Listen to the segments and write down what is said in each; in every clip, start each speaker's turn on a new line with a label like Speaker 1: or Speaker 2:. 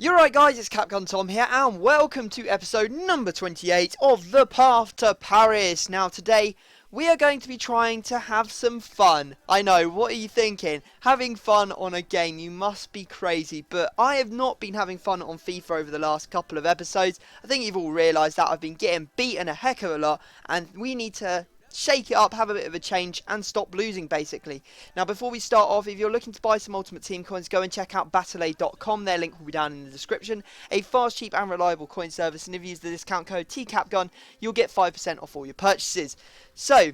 Speaker 1: You're right guys, it's Capcom Tom here and welcome to episode number 28 of The Path to Paris. Now today we are going to be trying to have some fun. I know, what are you thinking? Having fun on a game, you must be crazy. But I have not been having fun on FIFA over the last couple of episodes. I think you've all realised that I've been getting beaten a heck of a lot and we need to shake it up, have a bit of a change and stop losing basically. Now before we start off, if you're looking to buy some Ultimate Team coins, go and check out battle.com. Their link will be down in the description. A fast, cheap and reliable coin service, and if you use the discount code TCAPGUN you'll get 5% off all your purchases. So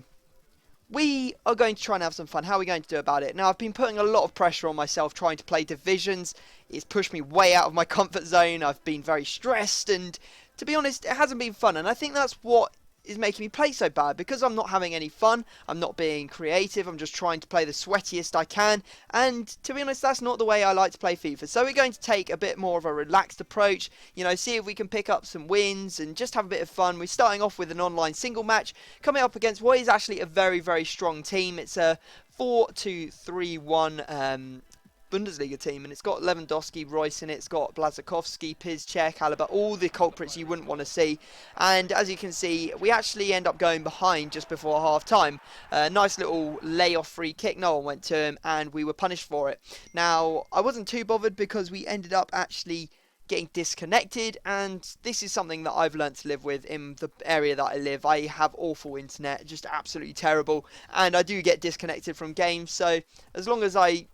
Speaker 1: we are going to try and have some fun. How are we going to do about it? Now, I've been putting a lot of pressure on myself trying to play divisions. It's pushed me way out of my comfort zone. I've been very stressed and to be honest, it hasn't been fun, and I think that's what is making me play so bad, because I'm not having any fun, I'm not being creative, I'm just trying to play the sweatiest I can, and to be honest, that's not the way I like to play FIFA. So we're going to take a bit more of a relaxed approach, see if we can pick up some wins and just have a bit of fun. We're starting off with an online single match, coming up against what is actually a very, very strong team. It's a 4-2-3-1 Bundesliga team, and it's got Lewandowski, Royce in it, it's got Blazakowski, Pizcheck, Alaba, all the culprits you wouldn't want to see. And as you can see, we actually end up going behind just before half time. Nice little layoff free kick, no one went to him, and we were punished for it. Now, I wasn't too bothered because we ended up actually getting disconnected, and this is something that I've learned to live with in the area that I live. I have awful internet, just absolutely terrible, and I do get disconnected from games. So as long as I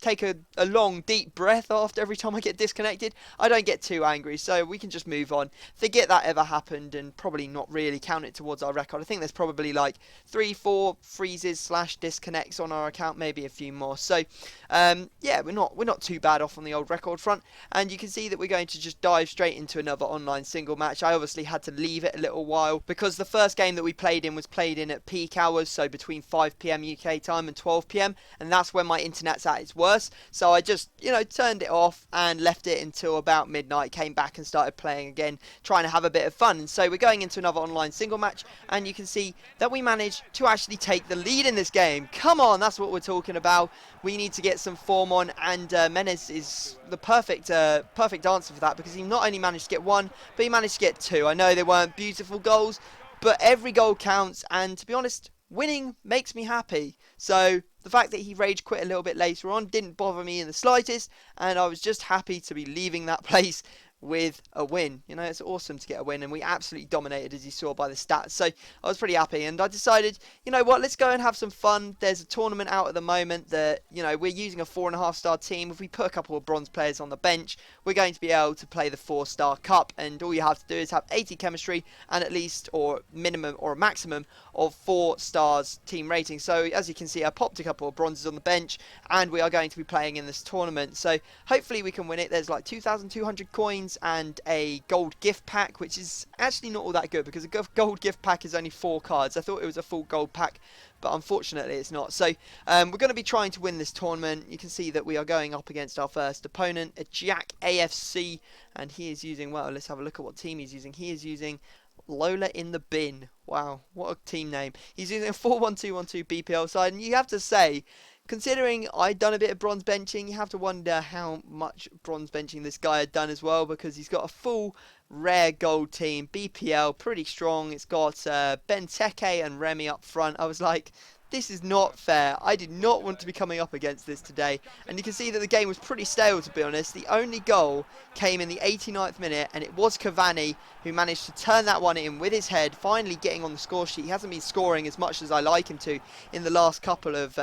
Speaker 1: take a long deep breath after every time I get disconnected, I don't get too angry, so we can just move on, forget that ever happened, and probably not really count it towards our record. I think there's probably like 3-4 freezes / disconnects on our account, maybe a few more. So yeah, we're not too bad off on the old record front, and you can see that we're going to just dive straight into another online single match. I obviously had to leave it a little while because the first game that we played in was played in at peak hours, so between 5 PM UK time and 12 PM, and that's when my internet's at its worst. So I just turned it off and left it until about midnight, came back and started playing again, trying to have a bit of fun. And so we're going into another online single match, and you can see that we managed to actually take the lead in this game. Come on, that's what we're talking about. We need to get some form on, and Menes is the perfect answer for that, because he not only managed to get one, but he managed to get two. I know they weren't beautiful goals, but every goal counts, and to be honest, winning makes me happy. So the fact that he rage quit a little bit later on didn't bother me in the slightest, and I was just happy to be leaving that place with a win. It's awesome to get a win, and we absolutely dominated, as you saw by the stats. So I was pretty happy, and I decided, what, let's go and have some fun. There's a tournament out at the moment that, we're using a 4.5-star team. If we put a couple of bronze players on the bench, we're going to be able to play the 4-star cup, and all you have to do is have 80 chemistry and at least, or minimum or a maximum of 4 stars team rating. So as you can see, I popped a couple of bronzes on the bench, and we are going to be playing in this tournament. So hopefully we can win it. There's like 2,200 coins and a gold gift pack, which is actually not all that good, because a gold gift pack is only 4 cards. I thought it was a full gold pack, but unfortunately it's not. So we're going to be trying to win this tournament. You can see that we are going up against our first opponent, a Jack AFC, and he is using, well, let's have a look at what team he's using. He is using Lola in the bin. Wow, what a team name. He's using a 4-1-2-1-2 BPL side, and you have to say, considering I'd done a bit of bronze benching, you have to wonder how much bronze benching this guy had done as well, because he's got a full rare gold team, BPL, pretty strong. It's got Benteke and Remy up front. I was like, this is not fair. I did not want to be coming up against this today. And you can see that the game was pretty stale, to be honest. The only goal came in the 89th minute, and it was Cavani who managed to turn that one in with his head, finally getting on the score sheet. He hasn't been scoring as much as I like him to in the last couple of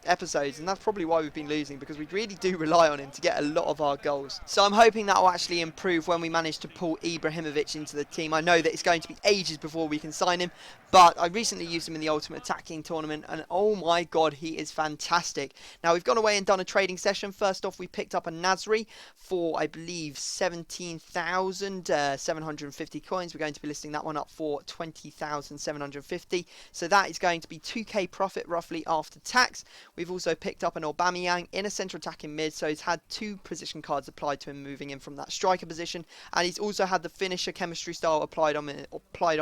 Speaker 1: episodes, and that's probably why we've been losing, because we really do rely on him to get a lot of our goals. So I'm hoping that will actually improve when we manage to pull Ibrahimovic into the team. I know that it's going to be ages before we can sign him, but I recently used him in the Ultimate Attacking tournament, and oh my god, he is fantastic. Now, we've gone away and done a trading session. First off, we picked up a Nasri for, I believe, 17,750 coins. We're going to be listing that one up for 20,750. So that is going to be 2k profit roughly after tax. We've also picked up an Aubameyang in a central attacking mid, so he's had 2 position cards applied to him moving in from that striker position, and he's also had the finisher chemistry style applied on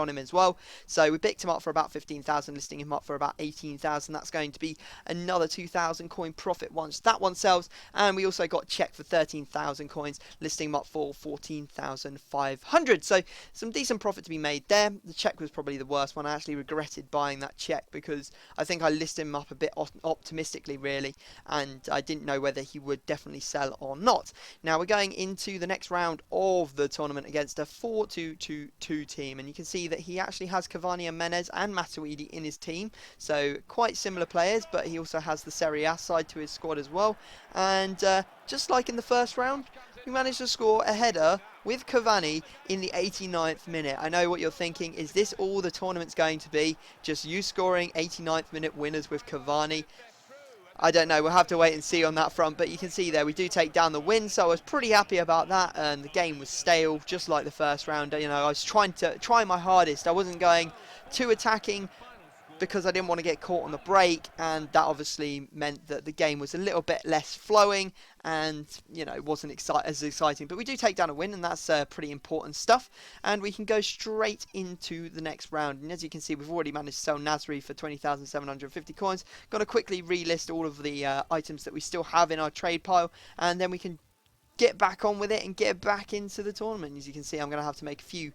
Speaker 1: him as well. So we picked him up for about 15,000, listing him up for about 18,000 2,000. That's going to be another 2,000 coin profit once that one sells. And we also got Czech for 13,000 coins, listing him up for 14,500. So some decent profit to be made there. The Czech was probably the worst one. I actually regretted buying that Czech because I think I listed him up a bit optimistically, really, and I didn't know whether he would definitely sell or not. Now we're going into the next round of the tournament against a 4-2-2-2 team, and you can see that he actually has Cavani and Menez and Matuidi in his team, so quite similar players, but he also has the Serie A side to his squad as well. And just like in the first round, we managed to score a header with Cavani in the 89th minute. I know what you're thinking, is this all the tournament's going to be? Just you scoring 89th minute winners with Cavani? I don't know, we'll have to wait and see on that front, but you can see there we do take down the win, so I was pretty happy about that. And the game was stale, just like the first round. You know, I was trying my hardest. I wasn't going too attacking because I didn't want to get caught on the break, and that obviously meant that the game was a little bit less flowing and, you know, wasn't as exciting. But we do take down a win, and that's pretty important stuff, and we can go straight into the next round. And as you can see, we've already managed to sell Nasri for 20,750 coins. Got to quickly relist all of the items that we still have in our trade pile, and then we can get back on with it and get back into the tournament. As you can see, I'm going to have to make a few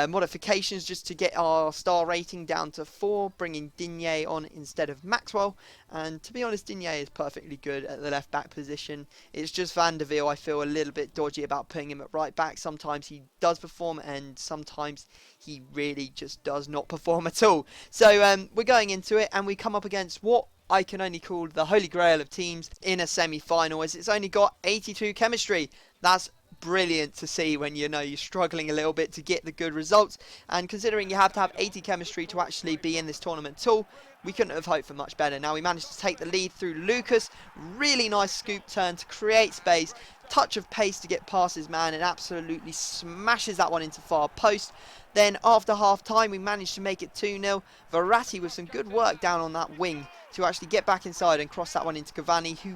Speaker 1: modifications just to get our star rating down to 4, bringing Digne on instead of Maxwell. And to be honest, Digne is perfectly good at the left back position. It's just Van der Veer I feel a little bit dodgy about putting him at right back. Sometimes he does perform and sometimes he really just does not perform at all. So we're going into it, and we come up against what I can only call the holy grail of teams in a semi-final, as it's only got 82 chemistry. That's brilliant to see when, you know, you're struggling a little bit to get the good results, and considering you have to have 80 chemistry to actually be in this tournament at all, we couldn't have hoped for much better. Now we managed to take the lead through Lucas. Really nice scoop turn to create space, touch of pace to get past his man, and absolutely smashes that one into far post. Then after half time we managed to make it 2-0. Verratti with some good work down on that wing to actually get back inside and cross that one into Cavani, who,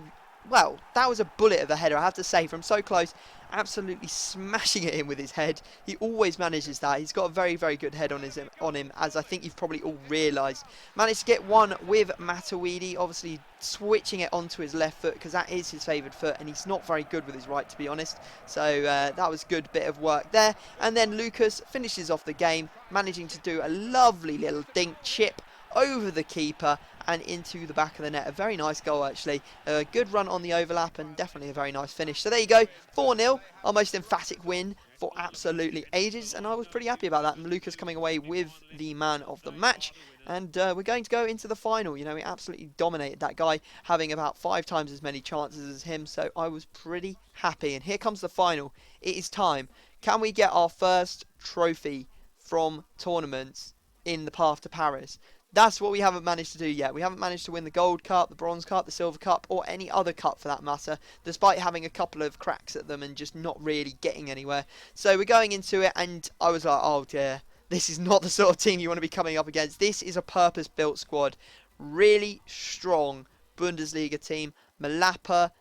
Speaker 1: well, that was a bullet of a header, I have to say, from so close, absolutely smashing it in with his head. He always manages that. He's got a very, very good head on him, as I think you've probably all realised. Managed to get one with Matuidi, obviously switching it onto his left foot because that is his favoured foot, and he's not very good with his right, to be honest. So that was a good bit of work there. And then Lucas finishes off the game, managing to do a lovely little dink chip over the keeper and into the back of the net. A very nice goal, actually. A good run on the overlap and definitely a very nice finish. So there you go, 4-0, our most emphatic win for absolutely ages, and I was pretty happy about that. And Lucas coming away with the man of the match. And we're going to go into the final. You know, we absolutely dominated that guy, having about 5 times as many chances as him, so I was pretty happy. And here comes the final. It is time. Can we get our first trophy from tournaments in the path to Paris? That's what we haven't managed to do yet. We haven't managed to win the Gold Cup, the Bronze Cup, the Silver Cup, or any other cup for that matter, despite having a couple of cracks at them and just not really getting anywhere. So we're going into it, and I was like, oh dear, this is not the sort of team you want to be coming up against. This is a purpose-built squad. Really strong Bundesliga team. Malapa,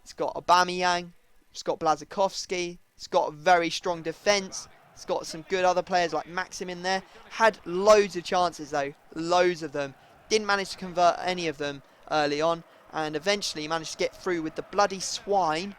Speaker 1: it's got Aubameyang, it's got Błaszczykowski, it's got a very strong defence. It's got some good other players like Maxim in there. Had loads of chances though, loads of them. Didn't manage to convert any of them early on, and eventually managed to get through with the bloody swine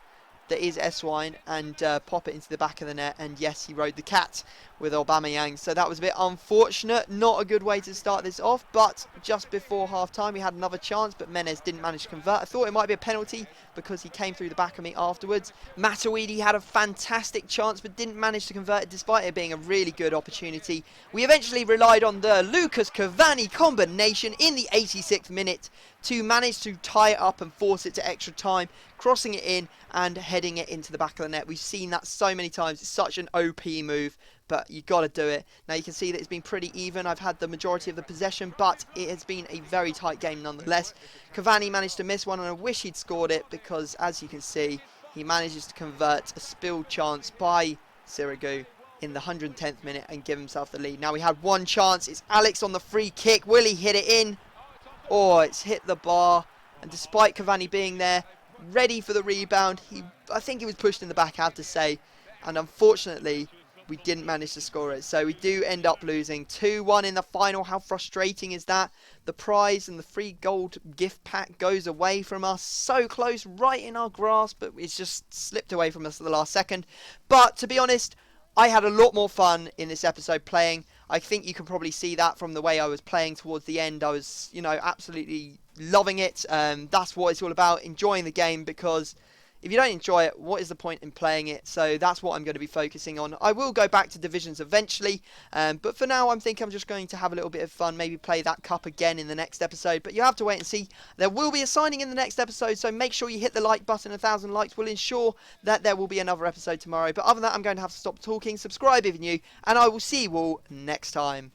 Speaker 1: that is Swine and pop it into the back of the net. And yes, he rode the cat with Aubameyang, so that was a bit unfortunate. Not a good way to start this off, but just before half time we had another chance, but Menez didn't manage to convert. I thought it might be a penalty because he came through the back of me afterwards. Matuidi had a fantastic chance but didn't manage to convert it, despite it being a really good opportunity. We eventually relied on the Lucas Cavani combination in the 86th minute to manage to tie it up and force it to extra time, crossing it in and heading it into the back of the net. We've seen that so many times. It's such an OP move, but you got to do it. Now you can see that it's been pretty even. I've had the majority of the possession, but it has been a very tight game nonetheless. Cavani managed to miss one, and I wish he'd scored it because, as you can see, he manages to convert a spilled chance by Sirigu in the 110th minute and give himself the lead. Now we had one chance. It's Alex on the free kick. Will he hit it in? Oh, it's hit the bar, and despite Cavani being there, ready for the rebound, I think he was pushed in the back, I have to say, and unfortunately, we didn't manage to score it. So we do end up losing 2-1 in the final. How frustrating is that? The prize and the free gold gift pack goes away from us. So close, right in our grasp, but it's just slipped away from us at the last second. But to be honest, I had a lot more fun in this episode playing. I think you can probably see that from the way I was playing towards the end. I was, absolutely loving it. That's what it's all about, enjoying the game, because if you don't enjoy it, what is the point in playing it? So that's what I'm going to be focusing on. I will go back to Divisions eventually, but for now I'm just going to have a little bit of fun, maybe play that cup again in the next episode. But you have to wait and see. There will be a signing in the next episode, so make sure you hit the like button. 1,000 likes will ensure that there will be another episode tomorrow. But other than that, I'm going to have to stop talking. Subscribe if you're new, and I will see you all next time.